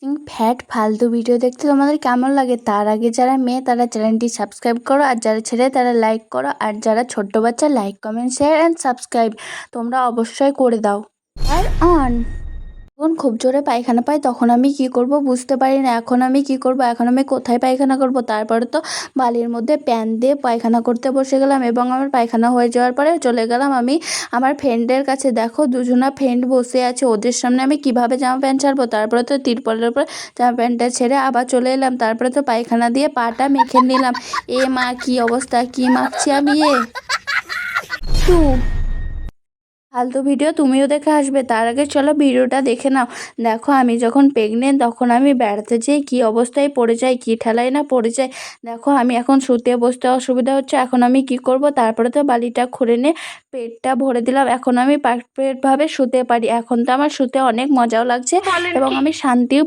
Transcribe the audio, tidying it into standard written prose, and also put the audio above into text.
Fat ফালতু video দেখতে তোমাদের কেমন লাগে? তার আগে যারা মেয়ে তারা চ্যানেলটি সাবস্ক্রাইব করো, আর যারা ছেলে তারা লাইক করো, আর যারা ছোট্ট বাচ্চা like comment share and subscribe তোমরা অবশ্যই করে দাও। আর অন যখন খুব জোরে পায়খানা পাই তখন আমি কি করব বুঝতে পারি না। এখন আমি কি করব, এখন আমি কোথায় পায়খানা করব? তারপরে তো বালির মধ্যে প্যান দিয়ে পায়খানা করতে বসে গেলাম এবং আমার পায়খানা হয়ে যাওয়ার পরে চলে গেলাম আমি আমার ফ্রেন্ডের কাছে। দেখো দুজনা ফ্রেন্ড বসে আছে, ওদের সামনে আমি কিভাবে জামা প্যান্ট ছাড়বো? তারপরে তো তিরপলের উপর জামা প্যান্টটা ছেড়ে আবার চলে এলাম। তারপরে তো পায়খানা দিয়ে পাটা মেখে নিলাম। এ মা, কি অবস্থা, কি মাখছি আমি! টু ফালতু ভিডিও তুমিও দেখে আসবে, তার আগে চলো ভিডিওটা দেখে নাও। দেখো আমি যখন প্রেগনেন্ট তখন আমি বেড়াতে যাই, কী অবস্থায় পড়ে যাই, কী ঠেলায় না পড়ে যাই। দেখো আমি এখন শুতে বসতে অসুবিধা হচ্ছে, এখন আমি কি করব? তারপরে তো বালিটা খুলে নিয়ে পেটটা ভরে দিলাম, এখন আমি পারফেক্টভাবে শুতে পারি। এখন তো আমার শুতে অনেক মজাও লাগছে এবং আমি শান্তিও